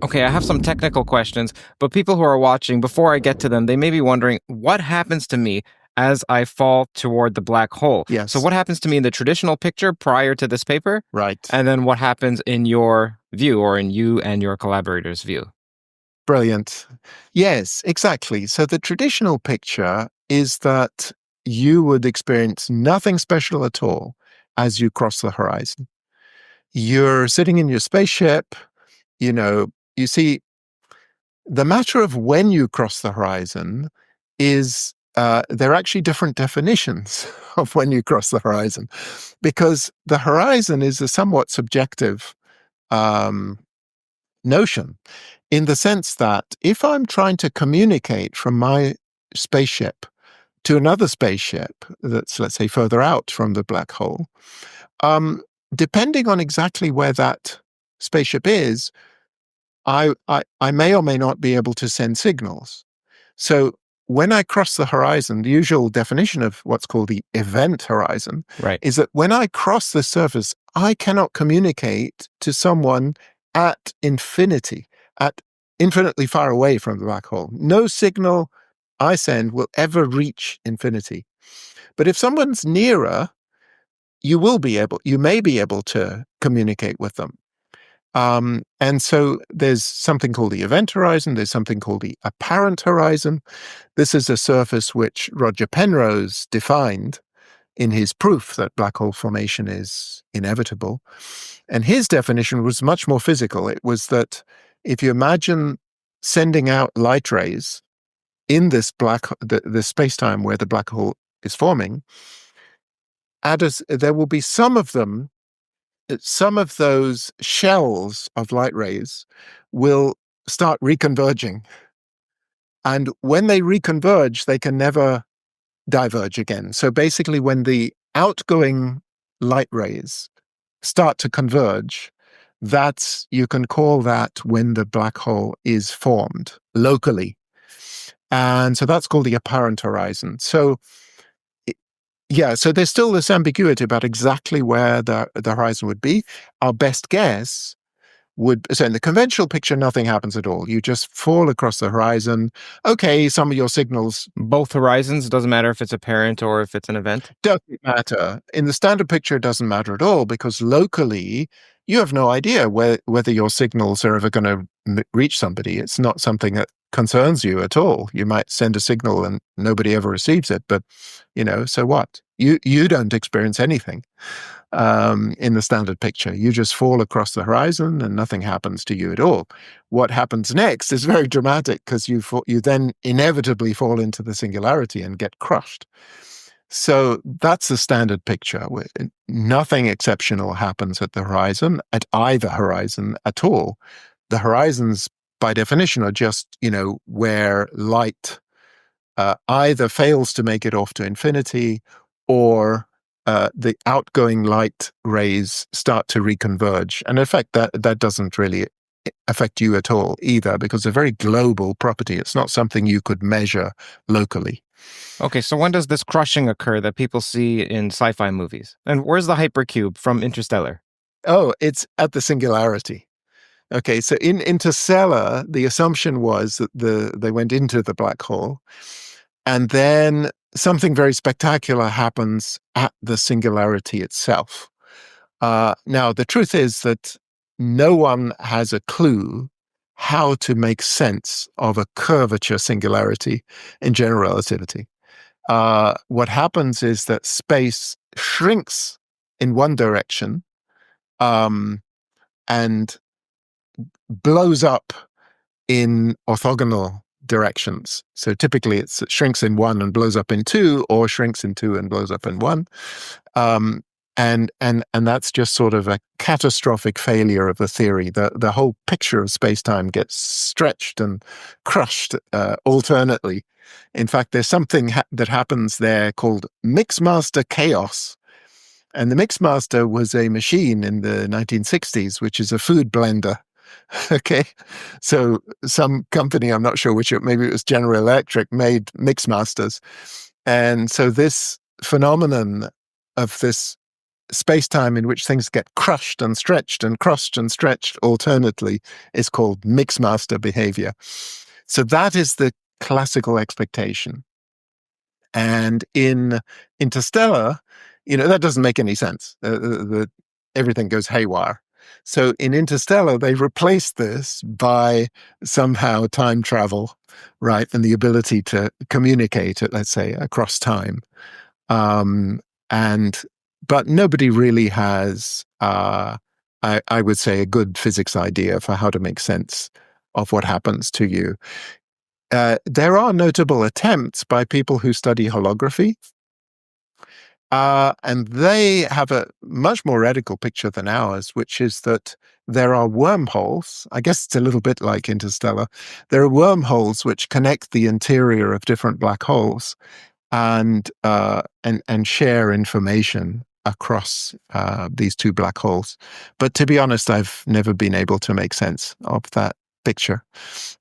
Okay, I have some technical questions, but people who are watching, before I get to them, they may be wondering what happens to me as I fall toward the black hole. So, Yes, what happens to me in the traditional picture prior to this paper? right. And then what happens in your view or in you and your collaborators' view? Brilliant. Yes, exactly. So the traditional picture is that you would experience nothing special at all as you cross the horizon. You're sitting in your spaceship, you know, you see, the matter of when you cross the horizon is there are actually different definitions of when you cross the horizon, because the horizon is a somewhat subjective um, notion, in the sense that if I'm trying to communicate from my spaceship to another spaceship that's, let's say, further out from the black hole, um, depending on exactly where that spaceship is, I may or may not be able to send signals. So when I cross the horizon, the usual definition of what's called the event horizon Right. is that when I cross the surface, I cannot communicate to someone at infinity, at infinitely far away from the black hole. No signal I send will ever reach infinity. But if someone's nearer, you may be able to communicate with them. And so there's something called the event horizon, there's something called the apparent horizon. This is a surface which Roger Penrose defined in his proof that black hole formation is inevitable. And his definition was much more physical. It was that if you imagine sending out light rays in the space-time where the black hole is forming, there will be some of those shells of light rays will start reconverging. And when they reconverge, they can never diverge again. So basically, when the outgoing light rays start to converge, you can call that when the black hole is formed locally. And so that's called the apparent horizon. So yeah, so there's still this ambiguity about exactly where the horizon would be. Our best guess so in the conventional picture, nothing happens at all. You just fall across the horizon. Okay, some of your signals Both horizons, doesn't matter if it's a parent or if it's an event. doesn't matter. In the standard picture, it doesn't matter at all, because locally, you have no idea whether your signals are ever going to reach somebody. It's not something that concerns you at all. You might send a signal and nobody ever receives it, but so what? You don't experience anything in the standard picture. You just fall across the horizon and nothing happens to you at all. What happens next is very dramatic, because you then inevitably fall into the singularity and get crushed. So that's the standard picture. Nothing exceptional happens at the horizon, at either horizon at all. The horizons, by definition, are just, where light either fails to make it off to infinity, or the outgoing light rays start to reconverge. And in fact, that doesn't really affect you at all either, because it's a very global property. It's not something you could measure locally. Okay, so when does this crushing occur that people see in sci fi movies? And where's the hypercube from Interstellar? Oh, it's at the singularity. Okay, so in Interstellar, the assumption was that they went into the black hole, and then something very spectacular happens at the singularity itself. Now, the truth is that no one has a clue how to make sense of a curvature singularity in general relativity. What happens is that space shrinks in one direction, um, and blows up in orthogonal directions. So typically it shrinks in one and blows up in two, or shrinks in two and blows up in one. Um, and that's just sort of a catastrophic failure of the theory. The whole picture of space-time gets stretched and crushed alternately. In fact, there's something that happens there called Mixmaster chaos. And the Mixmaster was a machine in the 1960s, which is a food blender. Okay. So some company, I'm not sure which, maybe it was General Electric, made Mixmasters. And so this phenomenon of this space-time in which things get crushed and stretched and crossed and stretched alternately is called mixmaster behavior. So that is the classical expectation. And in Interstellar, that doesn't make any sense. Everything goes haywire. So in Interstellar, they replaced this by somehow time travel, right? And the ability to communicate, let's say, across time. Um, and but nobody really has, I would say, a good physics idea for how to make sense of what happens to you. There are notable attempts by people who study holography, and they have a much more radical picture than ours, which is that there are wormholes. I guess it's a little bit like Interstellar. There are wormholes which connect the interior of different black holes and share information across these two black holes. But to be honest, I've never been able to make sense of that picture.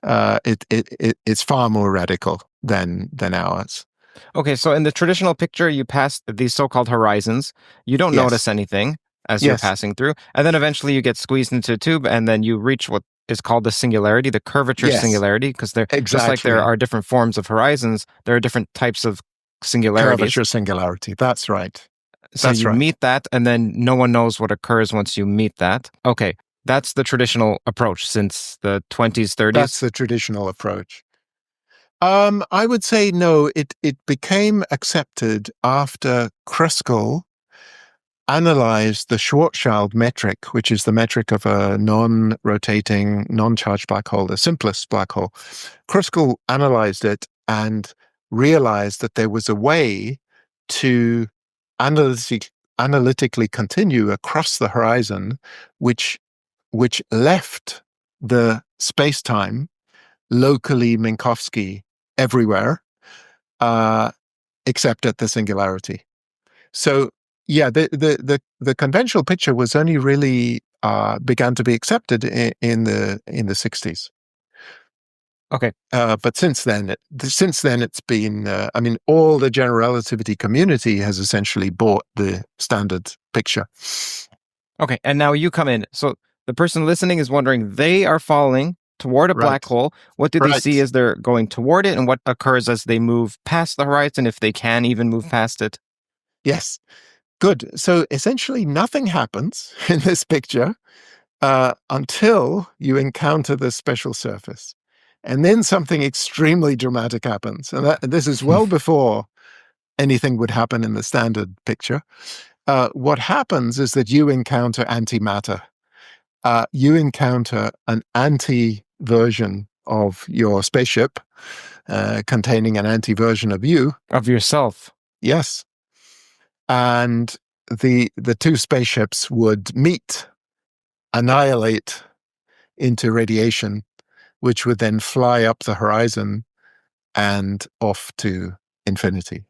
It's far more radical than ours. Okay, so in the traditional picture, you pass these so-called horizons. You don't Yes, notice anything as you're yes, passing through, and then eventually you get squeezed into a tube, and then you reach what is called the singularity, the curvature yes, singularity, because they're just like there exactly. are different forms of horizons, there are different types of singularities. Curvature singularity. That's right. So That's you right. meet that, and then no one knows what occurs once you meet that. Okay, that's the traditional approach since the 20s, That's 30s. the traditional approach. I would say no. It became accepted after Kruskal analyzed the Schwarzschild metric, which is the metric of a non-rotating, non-charged black hole, the simplest black hole. Kruskal analyzed it and realized that there was a way to analytically continue across the horizon, which left the space-time locally Minkowski everywhere, uh, except at the singularity. So yeah, the conventional picture was only really began to be accepted in the 60s. Okay. But since then, it's been. I mean, all the general relativity community has essentially bought the standard picture. Okay, and now you come in. So the person listening is wondering, they are falling toward a black Right. hole. What do they see Right. as they're going toward it, and what occurs as they move past the horizon, if they can even move past it? Yes. Good. So essentially, nothing happens in this picture until you encounter this special surface. And then something extremely dramatic happens. And this is well before anything would happen in the standard picture. What happens is that you encounter antimatter. You encounter an anti version of your spaceship containing an anti version of you. Of yourself. Yes. And the two spaceships would meet, annihilate into radiation, which would then fly up the horizon and off to infinity.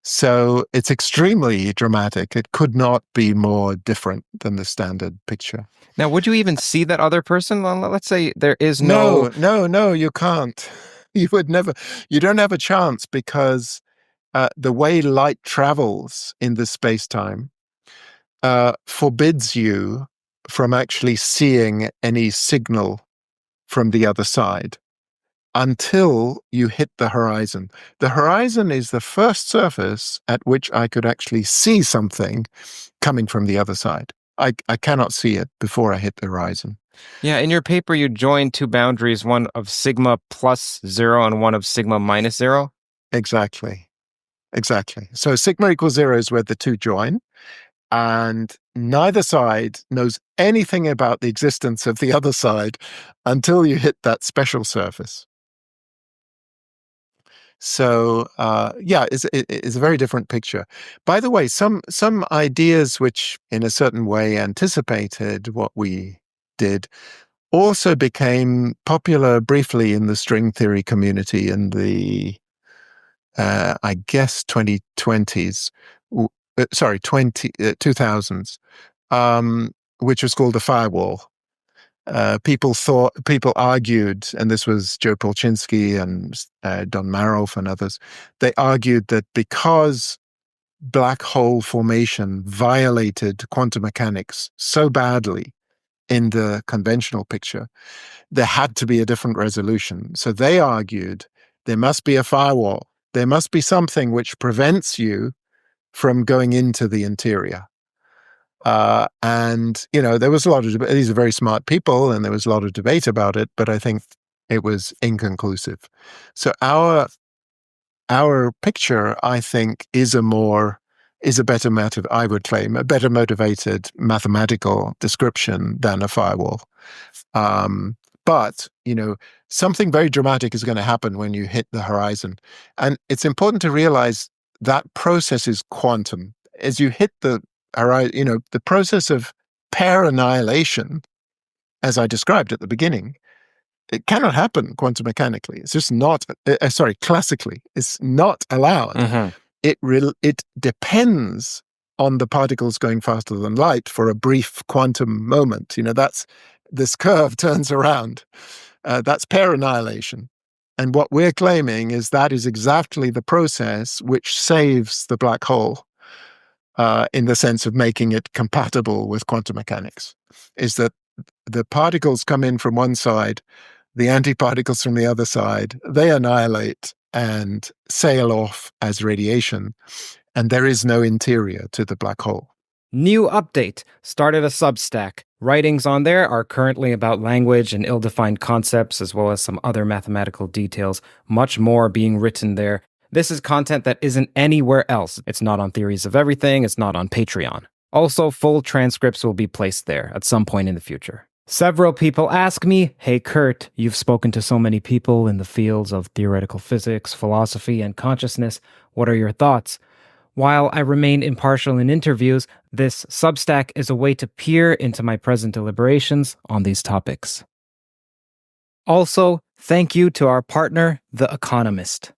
So it's extremely dramatic. It could not be more different than the standard picture. Now, would you even see that other person? Well, let's say there is no. No, you can't. You would never, you don't have a chance because the way light travels in the space time forbids you from actually seeing any signal from the other side until you hit the horizon. The horizon is the first surface at which I could actually see something coming from the other side. I cannot see it before I hit the horizon. Yeah, in your paper, you joined two boundaries, one of sigma plus zero and one of sigma minus zero. Exactly. Exactly. So sigma equals zero is where the two join, and neither side knows anything about the existence of the other side until you hit that special surface. So yeah, it's a very different picture. By the way, some ideas which in a certain way anticipated what we did also became popular briefly in the string theory community in the I guess 2020s, sorry, 2000s, which was called the firewall. People argued, and this was Joe Polchinski and Don Maroff and others, they argued that because black hole formation violated quantum mechanics so badly in the conventional picture, there had to be a different resolution. So they argued there must be a firewall. There must be something which prevents you from going into the interior. And, there was a lot of debate. These are very smart people, and there was a lot of debate about it, but I think it was inconclusive. So our picture, I think, is a better I would claim, a better motivated mathematical description than a firewall. But, something very dramatic is going to happen when you hit the horizon. And it's important to realize that process is quantum. As you hit the horizon, the process of pair annihilation, as I described at the beginning, it cannot happen quantum mechanically. It's just not, classically, it's not allowed. Mm-hmm. It depends on the particles going faster than light for a brief quantum moment. That's this curve turns around. That's pair annihilation. And what we're claiming is that is exactly the process which saves the black hole in the sense of making it compatible with quantum mechanics, is that the particles come in from one side, the antiparticles from the other side, they annihilate and sail off as radiation, and there is no interior to the black hole. New update. Started a Substack. Writings on there are currently about language and ill-defined concepts, as well as some other mathematical details. Much more being written there. This is content that isn't anywhere else. It's not on Theories of Everything. It's not on Patreon. Also, full transcripts will be placed there at some point in the future. Several people ask me, "Hey Curt, you've spoken to so many people in the fields of theoretical physics, philosophy, and consciousness. What are your thoughts?" While I remain impartial in interviews, this Substack is a way to peer into my present deliberations on these topics. Also, thank you to our partner, The Economist.